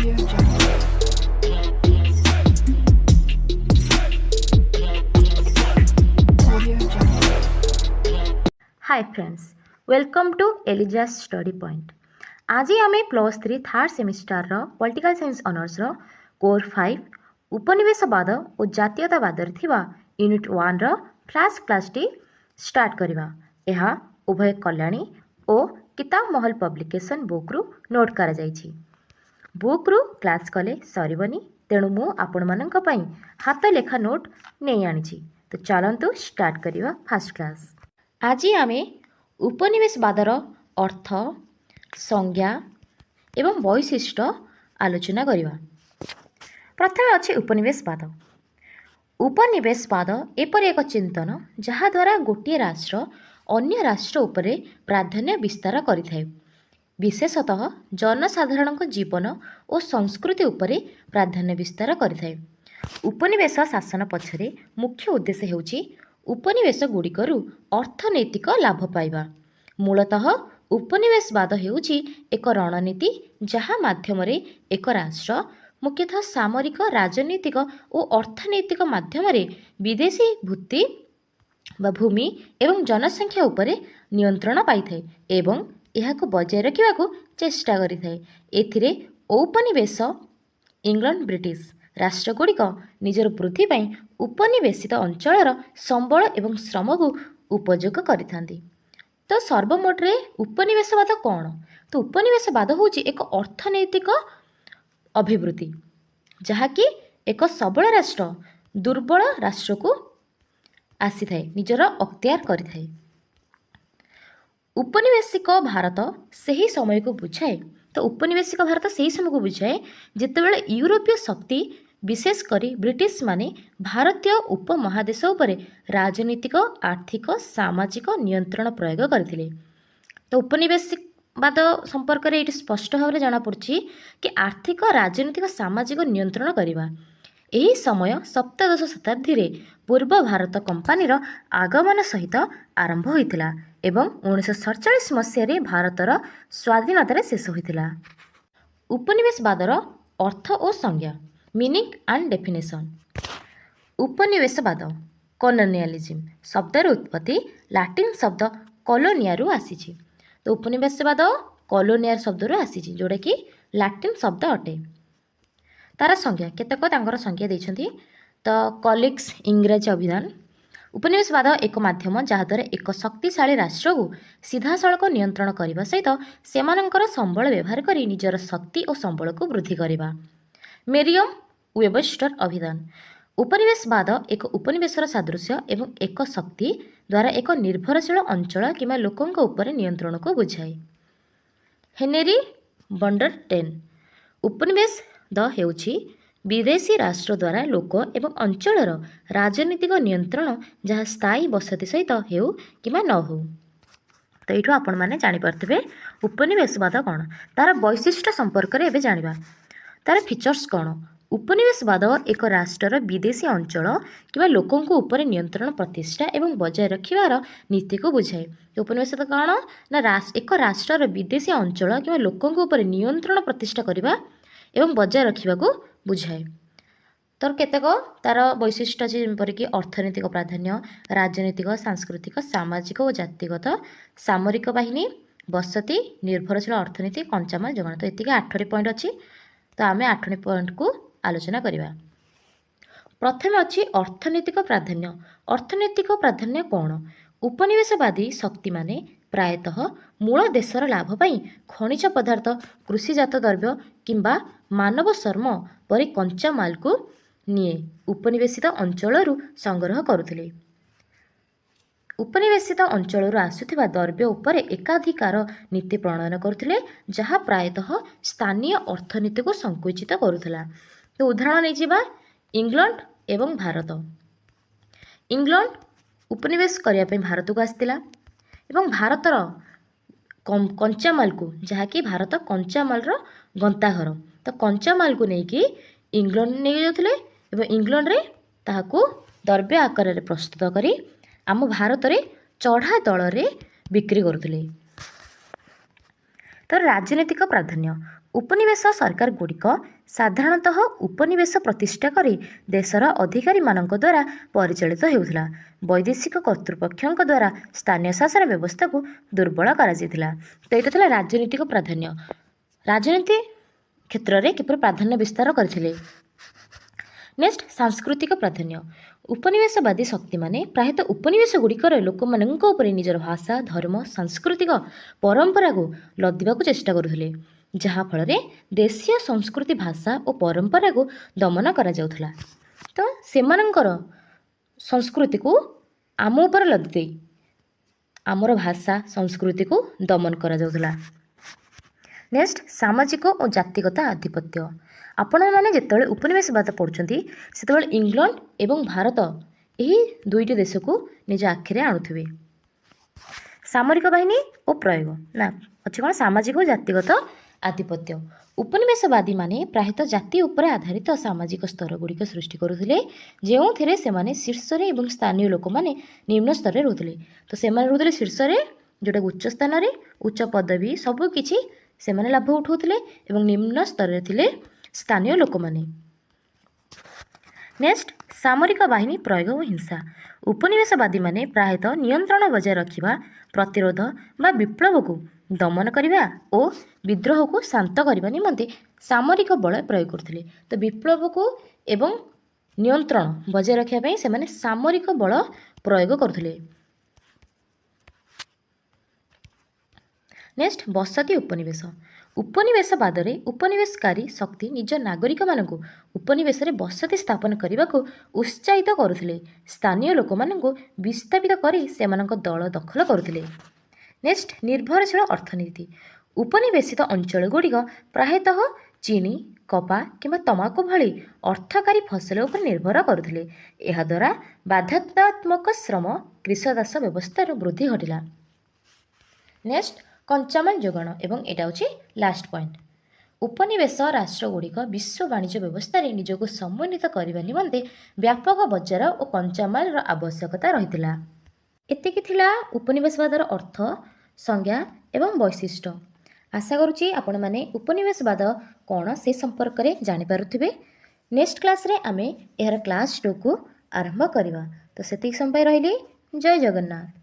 Audio Jungle. Audio Jungle. Hi friends, welcome to Eliza study point. आज आम +3 third semester political science honours core 5 उपनिवेशवाद और जातीयतावाद unit 1 flash class टी start करवा। यह उभय कल्याणी और किताब महल पब्लिकेशन बुक रु नोट करा जाइछि। बुक रु क्लास कले सरबनी, तेणु मु आपण मानक पई हाथ लेखा नोट नहीं आनी। तो चलतु स्टार्ट करवा फास्ट क्लास। आज आमे उपनिवेशवादर अर्थ, संज्ञा एवं वैशिष्ट्य आलोचना करवा। प्रथम अच्छे उपनिवेशवाद। उपनिवेशवाद एपरि एक चिंतन जहाद्वारा गोटे राष्ट्र अन्य राष्ट्र उपरे प्राधान्य विस्तार करिथाय, विशेषतः जनसाधारण जीवन और संस्कृति उपरे प्राधान्य विस्तार करिथाय। उपनिवेश शासन पछरे मुख्य उद्देश्य हेउची उपनिवेश गुड़िकरू अर्थनैतिक लाभ पाइबा। मूलतः उपनिवेशवाद हेउची एक रणनीति जहा माध्यमरे एक राष्ट्र मुख्यतः सामरिक, राजनीतिक और अर्थनैतिक माध्यमरे विदेशी भूति बा भूमि एवं जनसंख्या उपरे नियंत्रण पाइथाय एवं एहाको बजाय रखिबाकू चेष्टा करिथाय। एथिरे औपनिवेश इंग्लैंड ब्रिटिश राष्ट्रगुड़िक निजर वृद्धि पाई उपनिवेशित अंचलर संबल एवं श्रम को उपयोग करिथांती। तो सर्वमोटरे उपनिवेशवाद कौन? तो उपनिवेशवाद होची एक अर्थनैतिक अभिवृद्धि जहाँकि एक सबल राष्ट्र दुर्बल राष्ट्र को आसी थाए, निजर अख्तियार करि थाए। उपनिवेशिक भारत सही समय को बुझाए। तो उपनिवेशिक भारत सही समय को बुझाए जितेबाला यूरोपीय शक्ति विशेषकर ब्रिटिश माने भारतीय उपमहादेश उपरे राजनीतिक, आर्थिक, सामाजिक नियंत्रण प्रयोग करथिले। तो उपनिवेशवाद संपर्क में ये स्पष्ट भाव में जनापड़ी कि आर्थिक, राजनीतिक, सामाजिक नियंत्रण करवा। यही समय सप्तदश शताब्दी रे पूर्व भारत कंपानीर आगमन सहित आरंभ होइतिला एवं 1947 मसीह भारतर स्वाधीनतार शेष होइतिला। उपनिवेशवादर अर्थ और संज्ञा, मीनिंग एंड डेफिनेशन। उपनिवेशवाद कॉलोनियलिज्म शब्दर उत्पत्ति लैटिन शब्द कॉलोनिया रु आसीछि। तो उपनिवेशवाद कॉलोनियर शब्द रु आसीछि जोड़ा कि लैटिन शब्द अटे। तार संज्ञा केतक तांकर संज्ञा देइछन्ति। तो कॉलिक्स इंग्रजी अभिधान। उपनिवेशवाद एक माध्यम जहाद्वारा एक शक्तिशाली राष्ट्र को सीधा सड़क नियंत्रण करने सहित सेमानंकर संबल व्यवहार कर निजर शक्ति और संबल को वृद्धि करवा। मेरियम वेबस्टर अभिधान। उपनिवेशवाद एक उपनिवेशर सादृश्य एवं एक शक्ति द्वारा एक निर्भरशील अंचल किंवा लोकों उपर नियंत्रण को बुझाए। हेनरी बंडरटेन। उपनिवेशवाद हेउछि विदेशी राष्ट्र द्वारा लोक एवं अंचलर राजनीतिक नियंत्रण जहाँ स्थायी बसति सहित हेउ किंवा न हो। तो ये आपण मैंने जानीपे उपनिवेशवाद कौन, तार वैशिष्ट्य संपर्क में जाना। तार फीचर्स कौन? उपनिवेशवाद एक राष्ट्र विदेशी अंचल किंवा लोकों उपर नियंत्रण प्रतिष्ठा एवं बजाय रखिबार नीति को बुझाए। उपनिवेशवाद कौन ना एक राष्ट्र विदेशी अंचल किंवा लोकों उपर नियंत्रण प्रतिष्ठा करने एवं बजाय रखा बुझाए। तो केतक तार वैशिष्ट्य अच्छे जमीक अर्थनैतिक प्राधान्य, राजनीतिक, सांस्कृतिक, सामाजिक और जातिगत, सामरिक बाहिनी, बसति, निर्भरशील अर्थनीति, कंचामाल जोगाण। तो ये 8टी पॉइंट अच्छी। तो आम 8टी पॉइंट को आलोचना करवा। प्रथम अच्छी अर्थनैतिक प्राधान्य। अर्थनैतिक प्राधान्य कौन? उपनिवेशवादी शक्ति माने प्रायतः मूल देशर लाभ पाई खनिज पदार्थ, कृषिजात द्रव्य किंबा मानव श्रम परि कंचा माल को निये उपनिवेशित अंचल संग्रह करुथिले। उपनिवेशित अंचल आसुथिबा द्रव्य उपरे एकाधिकार नीति प्रणयन करुथिले जहाँ प्रायतः स्थानीय अर्थनीति को संकुचित करुथिला। तो उदाहरण नहीं जिबा इंग्लैंड एवं भारत। इंग्लैंड उपनिवेश करने पे भारत को आसला एवं भारतर कंचामाल को जहाँकि भारत कंचामाल गंताघर। तो कंचामाल को लेकिन इंग्लैंड नहीं जाते एवं इंग्लैंड रे ताहाको द्रव्य आकार में प्रस्तुत करी आम भारत में चढ़ा दल में बिक्री करुले। ତ ରାଜନୈତିକ ପ୍ରାଧାନ୍ୟ ଉପନିବେଶ ସରକାରଗୁଡ଼ିକ ସାଧାରଣତଃ ଉପନିବେଶ ପ୍ରତିଷ୍ଠା କରି ଦେଶର ଅଧିକାରୀମାନଙ୍କ ଦ୍ୱାରା ପରିଚାଳିତ ହେଉଥିଲା। ବୈଦେଶିକ କର୍ତ୍ତୃପକ୍ଷଙ୍କ ଦ୍ୱାରା ସ୍ଥାନୀୟ ଶାସନ ବ୍ୟବସ୍ଥାକୁ ଦୁର୍ବଳ କରାଯାଇଥିଲା। ତ ଏଇଟା ଥିଲା ରାଜନୈତିକ ପ୍ରାଧାନ୍ୟ। ରାଜନୀତି କ୍ଷେତ୍ରରେ କିପରି ପ୍ରାଧାନ୍ୟ ବିସ୍ତାର କରିଥିଲେ। ନେକ୍ସଟ ସାଂସ୍କୃତିକ ପ୍ରାଧାନ୍ୟ ଉପନିବେଶବାଦୀ ଶକ୍ତିମାନେ ପ୍ରାୟତଃ ଉପନିବେଶଗୁଡ଼ିକର ଲୋକମାନଙ୍କ ଉପରେ ନିଜର ଭାଷା ଧର୍ମ ସାଂସ୍କୃତିକ ପରମ୍ପରାକୁ ଲଦିବାକୁ ଚେଷ୍ଟା କରୁଥିଲେ, ଯାହାଫଳରେ ଦେଶୀୟ ସଂସ୍କୃତି ଭାଷା ଓ ପରମ୍ପରାକୁ ଦମନ କରାଯାଉଥିଲା। ତ ସେମାନଙ୍କର ସଂସ୍କୃତିକୁ ଆମ ଉପରେ ଲଦି ଦେଇ ଆମର ଭାଷା ସଂସ୍କୃତିକୁ ଦମନ କରାଯାଉଥିଲା। ନେକ୍ସଟ ସାମାଜିକ ଓ ଜାତିଗତ ଆଧିପତ୍ୟ ଆପଣମାନେ ଯେତେବେଳେ ଉପନିବେଶବାଦ ପଢ଼ୁଛନ୍ତି ସେତେବେଳେ ଇଂଲଣ୍ଡ ଏବଂ ଭାରତ ଏହି ଦୁଇଟି ଦେଶକୁ ନିଜ ଆଖିରେ ଆଣୁଥିବେ। ସାମରିକ ବାହିନୀ ଓ ପ୍ରୟୋଗ ନା ଅଛି କ'ଣ ସାମାଜିକ ଓ ଜାତିଗତ ଆଧିପତ୍ୟ ଉପନିବେଶବାଦୀମାନେ ପ୍ରାୟତଃ ଜାତି ଉପରେ ଆଧାରିତ ସାମାଜିକ ସ୍ତର ଗୁଡ଼ିକ ସୃଷ୍ଟି କରୁଥିଲେ, ଯେଉଁଥିରେ ସେମାନେ ଶୀର୍ଷରେ ଏବଂ ସ୍ଥାନୀୟ ଲୋକମାନେ ନିମ୍ନ ସ୍ତରରେ ରହୁଥିଲେ। ତ ସେମାନେ ରହୁଥିଲେ ଶୀର୍ଷରେ, ଯେଉଁଟା ଉଚ୍ଚ ସ୍ଥାନରେ ଉଚ୍ଚ ପଦବୀ ସବୁକିଛି ସେମାନେ ଲାଭ ଉଠାଉଥିଲେ ଏବଂ ନିମ୍ନ ସ୍ତରରେ ଥିଲେ ସ୍ଥାନୀୟ ଲୋକମାନେ। ନେକ୍ସଟ ସାମରିକ ବାହିନୀ ପ୍ରୟୋଗ ଓ ହିଂସା ଉପନିବେଶବାଦୀମାନେ ପ୍ରାୟତଃ ନିୟନ୍ତ୍ରଣ ବଜାୟ ରଖିବା, ପ୍ରତିରୋଧ ବା ବିପ୍ଳବକୁ ଦମନ କରିବା ଓ ବିଦ୍ରୋହକୁ ଶାନ୍ତ କରିବା ନିମନ୍ତେ ସାମରିକ ବଳ ପ୍ରୟୋଗ କରୁଥିଲେ। ତ ବିପ୍ଳବକୁ ଏବଂ ନିୟନ୍ତ୍ରଣ ବଜାୟ ରଖିବା ପାଇଁ ସେମାନେ ସାମରିକ ବଳ ପ୍ରୟୋଗ କରୁଥିଲେ। ନେକ୍ସଟ ବସତି ଉପନିବେଶ ଉପନିବେଶବାଦରେ ଉପନିବେଶକାରୀ ଶକ୍ତି ନିଜ ନାଗରିକମାନଙ୍କୁ ଉପନିବେଶରେ ବସତି ସ୍ଥାପନ କରିବାକୁ ଉତ୍ସାହିତ କରୁଥିଲେ, ସ୍ଥାନୀୟ ଲୋକମାନଙ୍କୁ ବିସ୍ତାପିତ କରି ସେମାନଙ୍କ ଦଳ ଦଖଲ କରୁଥିଲେ। ନେକ୍ସଟ ନିର୍ଭରଶୀଳ ଅର୍ଥନୀତି ଉପନିବେଶିତ ଅଞ୍ଚଳଗୁଡ଼ିକ ପ୍ରାୟତଃ ଚିନି କପା କିମ୍ବା ତମାଖୁ ଭଳି ଅର୍ଥକାରୀ ଫସଲ ଉପରେ ନିର୍ଭର କରୁଥିଲେ। ଏହାଦ୍ୱାରା ବାଧ୍ୟତାତ୍ମକ ଶ୍ରମ କୃଷଦାସ ବ୍ୟବସ୍ଥାର ବୃଦ୍ଧି ଘଟିଲା। ନେକ୍ସଟ କଞ୍ଚାମାଲ ଯୋଗାଣ ଏବଂ ଏଇଟା ହେଉଛି ଲାଷ୍ଟ ପଏଣ୍ଟ ଉପନିବେଶ ରାଷ୍ଟ୍ରଗୁଡ଼ିକ ବିଶ୍ୱ ବାଣିଜ୍ୟ ବ୍ୟବସ୍ଥାରେ ନିଜକୁ ସମନ୍ୱିତ କରିବା ନିମନ୍ତେ ବ୍ୟାପକ ବଜାର ଓ କଞ୍ଚାମାଲର ଆବଶ୍ୟକତା ରହିଥିଲା। ଏତିକି ଥିଲା ଉପନିବେଶବାଦର ଅର୍ଥ ସଂଜ୍ଞା ଏବଂ ବୈଶିଷ୍ଟ୍ୟ। ଆଶା କରୁଛି ଆପଣମାନେ ଉପନିବେଶବାଦ କ'ଣ ସେ ସମ୍ପର୍କରେ ଜାଣିପାରୁଥିବେ। ନେକ୍ସଟ କ୍ଲାସ୍ରେ ଆମେ ଏହାର କ୍ଲାସ୍ 2କୁ ଆରମ୍ଭ କରିବା। ତ ସେତିକି ସମୟ ରହିଲି। ଜୟ ଜଗନ୍ନାଥ।